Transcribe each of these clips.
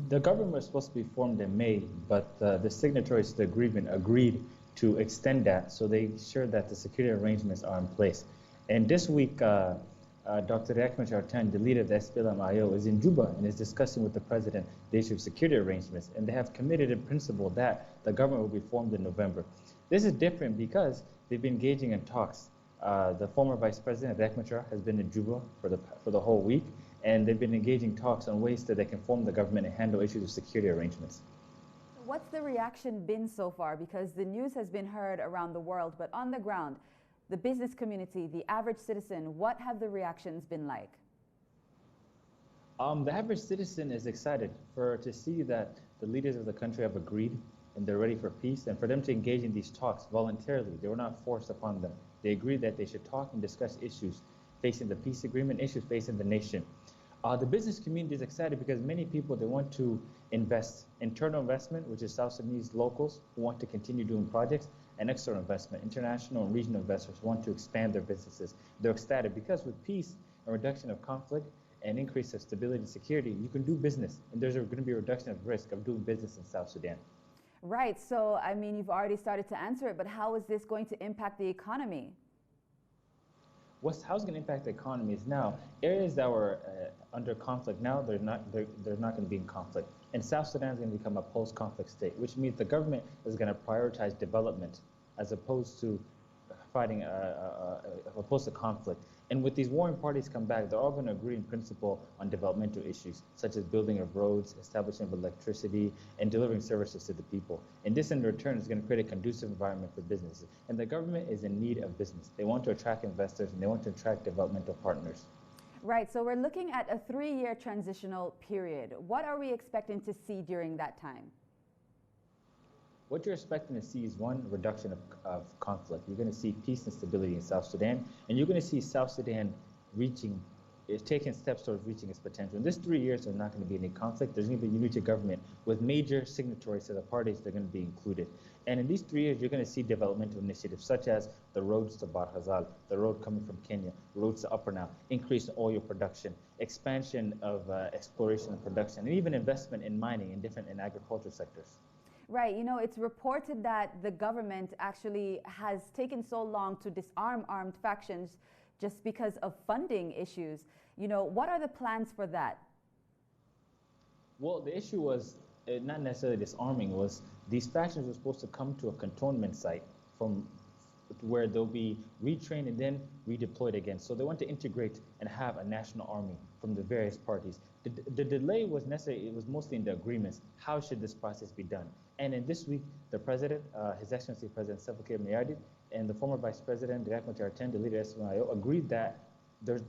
The government was supposed to be formed in May, but the signatories to the agreement agreed to extend that, so they ensured that the security arrangements are in place. And this week, Dr. Riek Machar, the leader of the SPLM-IO, is in Juba and is discussing with the president the issue of security arrangements, and they have committed in principle that the government will be formed in November. This is different because they've been engaging in talks. The former Vice President, Riek Machar, has been in Juba for the whole week, and they've been engaging talks on ways that they can form the government and handle issues of security arrangements. What's the reaction been so far? Because the news has been heard around the world, but on the ground, the business community, the average citizen, what have the reactions been like? The average citizen is excited to see that the leaders of the country have agreed and they're ready for peace, and for them to engage in these talks voluntarily. They were not forced upon them. They agreed that they should talk and discuss issues facing the peace agreement, issues facing the nation. The business community is excited because many people, they want to invest. Internal investment, which is South Sudanese locals who want to continue doing projects, and external investment. International and regional investors want to expand their businesses. They're ecstatic because with peace and reduction of conflict and increase of stability and security, you can do business, and there's going to be a reduction of risk of doing business in South Sudan. Right, so I mean, you've already started to answer it, but how is this going to impact the economy? How it's going to impact the economy is now, areas that were under conflict now, they're not going to be in conflict. And South Sudan is going to become a post-conflict state, which means the government is going to prioritize development as opposed to fighting, opposed to conflict. And with these warring parties come back, they're all going to agree in principle on developmental issues, such as building of roads, establishment of electricity, and delivering services to the people. And this, in return, is going to create a conducive environment for businesses. And the government is in need of business. They want to attract investors, and they want to attract developmental partners. Right, so we're looking at a 3-year transitional period. What are we expecting to see during that time? What you're expecting to see is one, reduction of conflict. You're going to see peace and stability in South Sudan, and you're going to see South Sudan taking steps towards reaching its potential. In this 3 years, there's not going to be any conflict. There's going to be a unity government with major signatories to the parties that are going to be included. And in these 3 years, you're going to see developmental initiatives such as the roads to Bar Hazal, the road coming from Kenya, roads to Upper Nile, increase in oil production, expansion of exploration and production, and even investment in mining in agricultural sectors. Right, you know, it's reported that the government actually has taken so long to disarm armed factions just because of funding issues. You know, what are the plans for that? Well, the issue was not necessarily disarming, was these factions were supposed to come to a cantonment site from where they'll be retrained and then redeployed again. So they want to integrate and have a national army from the various parties. The delay was necessary, it was mostly in the agreements. How should this process be done? And in this week, the president, His Excellency President Salva Kiir and the former Vice President, Riek Machar, the leader of SPLM-IO,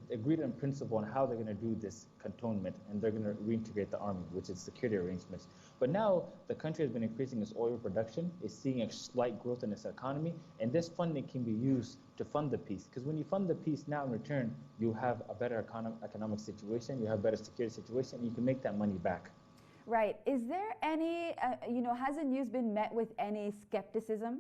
agreed in principle on how they're going to do this cantonment, and they're going to reintegrate the army, which is security arrangements. But now the country has been increasing its oil production, is seeing a slight growth in its economy, and this funding can be used to fund the peace. Because when you fund the peace now in return, you have a better economic situation, you have a better security situation, and you can make that money back. Right. Is there any, has the news been met with any skepticism?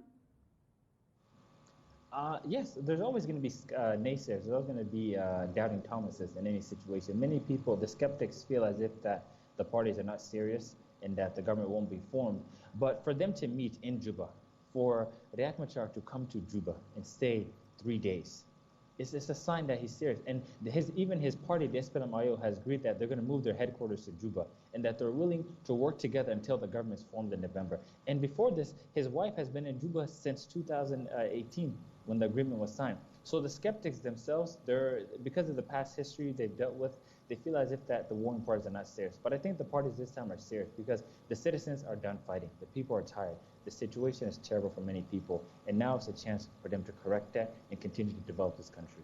Yes, there's always going to be naysayers. There's always going to be doubting Thomases in any situation. Many people, the skeptics, feel as if that the parties are not serious and that the government won't be formed. But for them to meet in Juba, for Riek Machar to come to Juba and stay 3 days, it's a sign that he's serious. And even his party, the SPLM-IO, has agreed that they're going to move their headquarters to Juba and that they're willing to work together until the government is formed in November. And before this, his wife has been in Juba since 2018 when the agreement was signed. So the skeptics themselves, because of the past history they've dealt with, they feel as if that the warring parties are not serious. But I think the parties this time are serious because the citizens are done fighting. The people are tired. The situation is terrible for many people. And now it's a chance for them to correct that and continue to develop this country.